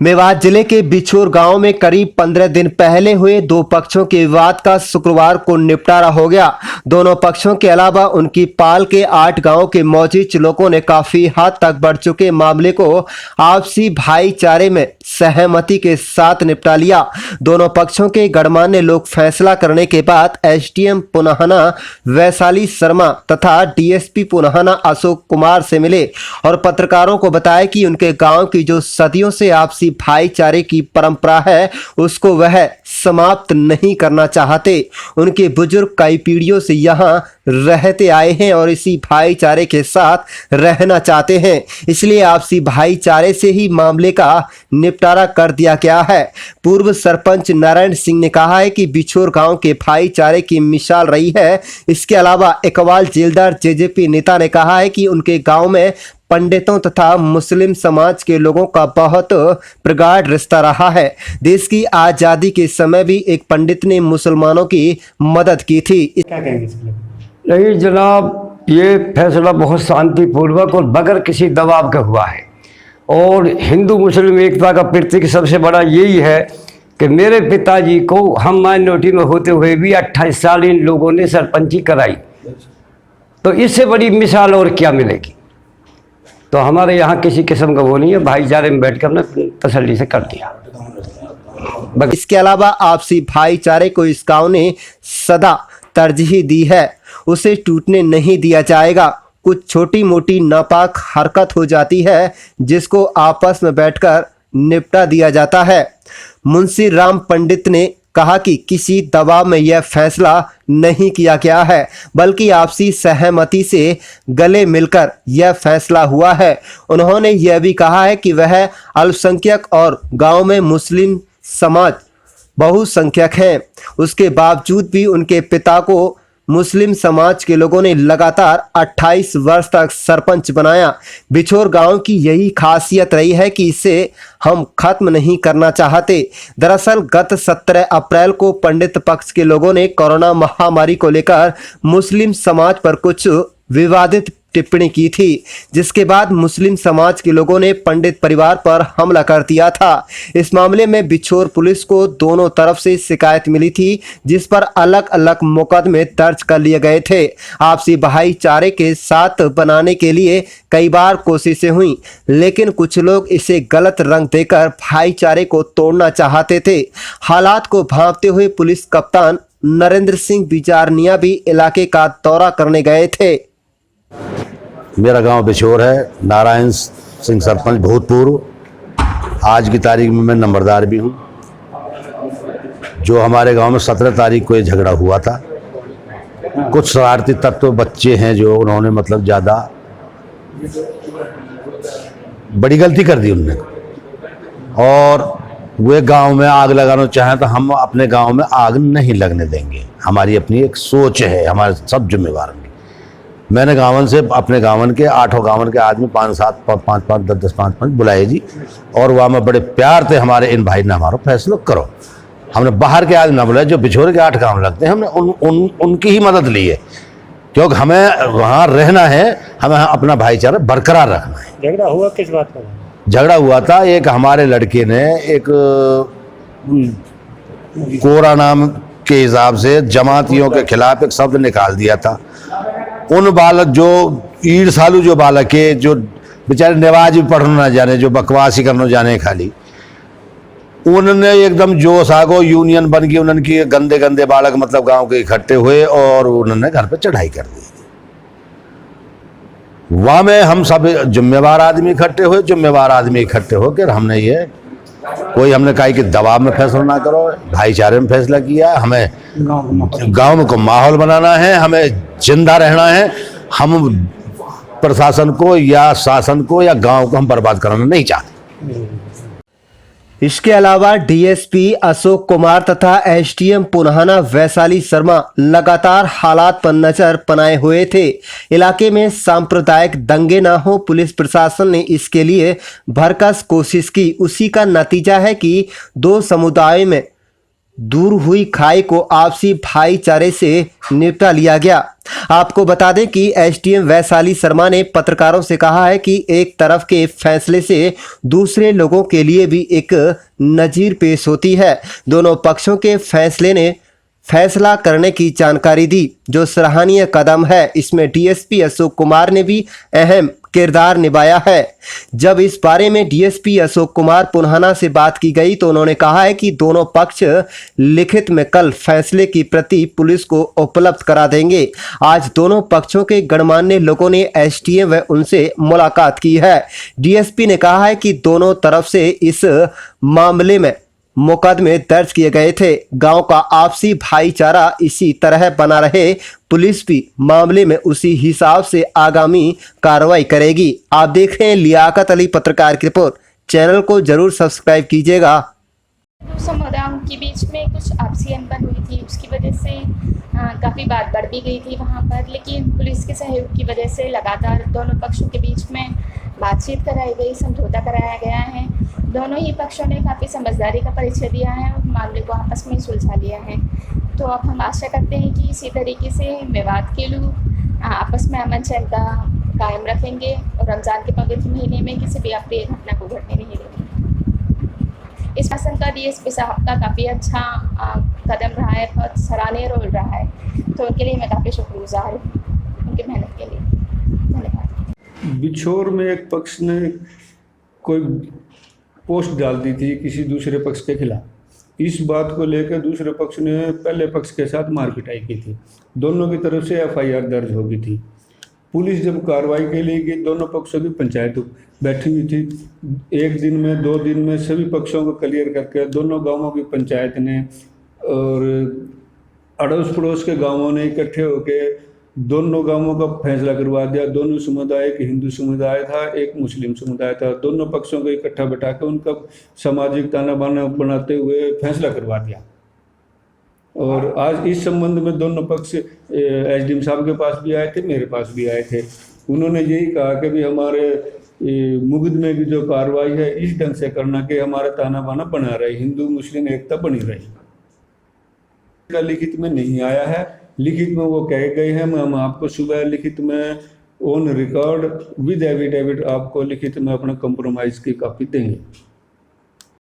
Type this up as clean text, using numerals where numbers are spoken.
मेवात जिले के बिछोर गांव में करीब 15 दिन पहले हुए दो पक्षों के विवाद का शुक्रवार को निपटारा हो गया। दोनों पक्षों के अलावा उनकी पाल के 8 गांवों के मौजूद लोगों ने काफी हद तक बढ़ चुके मामले को आपसी भाईचारे में सहमति के साथ निपटा लिया। दोनों पक्षों के गणमान्य लोग फैसला करने के बाद एसडीएम पुनाहना वैशाली शर्मा तथा डीएसपी पुनाहना अशोक कुमार से मिले और पत्रकारों को बताया कि उनके गांव की जो सदियों से आपसी भाईचारे की परंपरा है उसको वह समाप्त नहीं करना चाहते। उनके बुजुर्ग कई पीढ़ियों से यहाँ रहते आए हैं और इसी भाईचारे के साथ रहना चाहते हैं, इसलिए आपसी भाईचारे से ही मामले का निपटारा कर दिया गया है। पूर्व सरपंच नारायण सिंह ने कहा है कि बिछोर गांव के भाईचारे की मिसाल रही है। इसके अलावा इकबाल जेलदार जेजेपी नेता ने कहा है कि उनके गांव में पंडितों तथा मुस्लिम समाज के लोगों का बहुत प्रगाढ़ रिश्ता रहा है। देश की आज़ादी के समय भी एक पंडित ने मुसलमानों की मदद की थी। क्या कहेंगे इसके लिए? नहीं जनाब, ये फैसला बहुत शांतिपूर्वक और बगैर किसी दबाव का हुआ है और हिंदू मुस्लिम एकता का प्रतीक सबसे बड़ा यही है कि मेरे पिताजी को हम माइनॉरिटी में होते हुए भी 28 साल इन लोगों ने सरपंची कराई, तो इससे बड़ी मिसाल और क्या मिलेगी। तो हमारे यहाँ किसी किस्म का वो नहीं है, भाईचारे में बैठ कर हमने तसल्ली से कर दिया। इसके अलावा आपसी भाईचारे को इस गांव ने सदा तरजीह दी है, उसे टूटने नहीं दिया जाएगा। कुछ छोटी मोटी नापाक हरकत हो जाती है जिसको आपस में बैठकर निपटा दिया जाता है। मुंशी राम पंडित ने कहा कि किसी दबाव में यह फैसला नहीं किया गया है, बल्कि आपसी सहमति से गले मिलकर यह फैसला हुआ है। उन्होंने यह भी कहा है कि वह अल्पसंख्यक और गांव में मुस्लिम समाज बहुसंख्यक हैं, उसके बावजूद भी उनके पिता को मुस्लिम समाज के लोगों ने लगातार 28 वर्ष तक सरपंच बनाया। बिछोर गांव की यही खासियत रही है कि इसे हम खत्म नहीं करना चाहते। दरअसल गत 17 अप्रैल को पंडित पक्ष के लोगों ने कोरोना महामारी को लेकर मुस्लिम समाज पर कुछ विवादित टिप्पणी की थी, जिसके बाद मुस्लिम समाज के लोगों ने पंडित परिवार पर हमला कर दिया था। इस मामले में बिछोर पुलिस को दोनों तरफ से शिकायत मिली थी, जिस पर अलग अलग मुकदमे दर्ज कर लिए गए थे। आपसी भाईचारे के साथ बनाने के लिए कई बार कोशिशें हुई, लेकिन कुछ लोग इसे गलत रंग देकर भाईचारे को तोड़ना चाहते थे। हालात को भांपते हुए पुलिस कप्तान नरेंद्र सिंह बिजारनिया भी इलाके का दौरा करने गए थे। मेरा गांव बिछोर है, नारायण सिंह सरपंच भूतपूर्व। आज की तारीख में मैं नंबरदार भी हूं। जो हमारे गांव में 17 तारीख को ये झगड़ा हुआ था, कुछ शरारती तत्व बच्चे हैं जो उन्होंने मतलब ज़्यादा बड़ी गलती कर दी उनने, और वे गांव में आग लगाना चाहें तो हम अपने गांव में आग नहीं लगने देंगे। हमारी अपनी एक सोच है, हमारे सब जिम्मेवार होंगे। मैंने गाँवन से अपने गाँवन के 8 गाँवन के आदमी 5-7 10 बुलाए जी, और वहाँ में बड़े प्यार थे हमारे इन भाई ने हमारा फैसला करो। हमने बाहर के आदमी ना बुलाए, जो बिछोर के 8 गाँव लगते हैं, हमने उनकी ही मदद ली है, क्योंकि हमें वहाँ रहना है, हमें अपना भाईचारा बरकरार रखना है। झगड़ा हुआ किस बात पर? झगड़ा हुआ था, एक हमारे लड़के ने एक कोरा नाम के हिसाब से जमातियों के खिलाफ एक शब्द निकाल दिया था। उन बालक जो ईड़ सालू जो बालक है, जो बेचारे नवाज भी पढ़ना ना जाने, जो बकवास ही करना जाने खाली, उन्होंने एकदम जोश आगो यूनियन बन गई। उनकी गंदे गंदे बालक मतलब गांव के इकट्ठे हुए और उन्होंने घर पे चढ़ाई कर दी। वहाँ में हम सब जिम्मेवार आदमी इकट्ठे हुए। जिम्मेवार आदमी इकट्ठे होकर हमने हमने कहा कि दबाव में फैसला ना करो, भाईचारे में फैसला किया। हमें गांव में को माहौल बनाना है, हमें जिंदा रहना है। हम प्रशासन को या शासन को या गांव को हम बर्बाद करना नहीं चाहते। इसके अलावा डीएसपी अशोक कुमार तथा एसडीएम पुनाहना वैशाली शर्मा लगातार हालात पर नजर बनाए हुए थे। इलाके में सांप्रदायिक दंगे न हो, पुलिस प्रशासन ने इसके लिए भरकस कोशिश की। उसी का नतीजा है कि दो समुदायों में दूर हुई खाई को आपसी भाईचारे से निपटा लिया गया। आपको बता दें कि एसडीएम वैशाली शर्मा ने पत्रकारों से कहा है कि एक तरफ के फैसले से दूसरे लोगों के लिए भी एक नजीर पेश होती है। दोनों पक्षों के फैसले ने फैसला करने की जानकारी दी, जो सराहनीय कदम है। इसमें डीएसपी अशोक कुमार ने भी अहम किरदार निभाया है। जब इस बारे में डीएसपी अशोक कुमार पुन्हाना से बात की गई तो उन्होंने कहा है कि दोनों पक्ष लिखित में कल फैसले की प्रति पुलिस को उपलब्ध करा देंगे। आज दोनों पक्षों के गणमान्य लोगों ने एसडीएम व उनसे मुलाकात की है। डीएसपी ने कहा है कि दोनों तरफ से इस मामले में मुकदमे दर्ज किए गए थे। गांव का आपसी भाईचारा इसी तरह बना रहे, पुलिस भी मामले में उसी हिसाब से आगामी कार्रवाई करेगी। आप देख रहे हैं लियाकत अली पत्रकार की रिपोर्ट। चैनल को जरूर सब्सक्राइब कीजिएगा। समुदायों के बीच में कुछ आपसी अनबन हुई थी, उसकी वजह से काफ़ी बात बढ़ भी गई थी वहाँ पर, लेकिन पुलिस के सहयोग की वजह से लगातार दोनों पक्षों के बीच में बातचीत कराई गई, समझौता कराया गया है। दोनों ही पक्षों ने काफ़ी समझदारी का परिचय दिया है और मामले को आपस में सुलझा लिया है। तो अब हम आशा करते हैं कि इसी तरीके से मेवात के लोग आपस में अमन चैन का कायम रखेंगे और रमज़ान के पवित्र महीने में किसी भी अप्रिय घटना को घटने नहीं देंगे। इस शासन का डीएसपी साहब का काफ़ी अच्छा कदम रहा है, बहुत सराहनीय रोल रहा है, तो उनके लिए मैं काफ़ी शुक्रगुजार हूँ, उनकी मेहनत के लिए धन्यवाद। बिछोर में एक पक्ष ने कोई पोस्ट डाल दी थी किसी दूसरे पक्ष के खिलाफ। इस बात को लेकर दूसरे पक्ष ने पहले पक्ष के साथ मारपिटाई की थी। दोनों की तरफ से एफआईआर दर्ज हो गई थी। पुलिस जब कार्रवाई के लिए गई, दोनों पक्षों की पंचायत बैठी हुई थी। एक दिन में 2 दिन में सभी पक्षों को क्लियर करके दोनों गांवों की पंचायत ने और अड़ोस पड़ोस के गांवों ने इकट्ठे होकर दोनों गांवों का फैसला करवा दिया। दोनों समुदाय, एक हिंदू समुदाय था, एक मुस्लिम समुदाय था। दोनों पक्षों को इकट्ठा बैठा कर उनका सामाजिक ताना बाना बनाते हुए फैसला करवा दिया। और आज इस संबंध में दोनों पक्ष एसडीएम साहब के पास भी आए थे, मेरे पास भी आए थे। उन्होंने यही कहा कि भी हमारे मुकदमे की जो कार्रवाई है इस ढंग से करना कि हमारा ताना बाना बना रहे, हिंदू मुस्लिम एकता बनी रही। लिखित में नहीं आया है, लिखित में वो कहे गए हैं। हम आपको सुबह लिखित में ऑन रिकॉर्ड विद एफिडेविट आपको लिखित में अपना कंप्रोमाइज की कॉपी देंगे।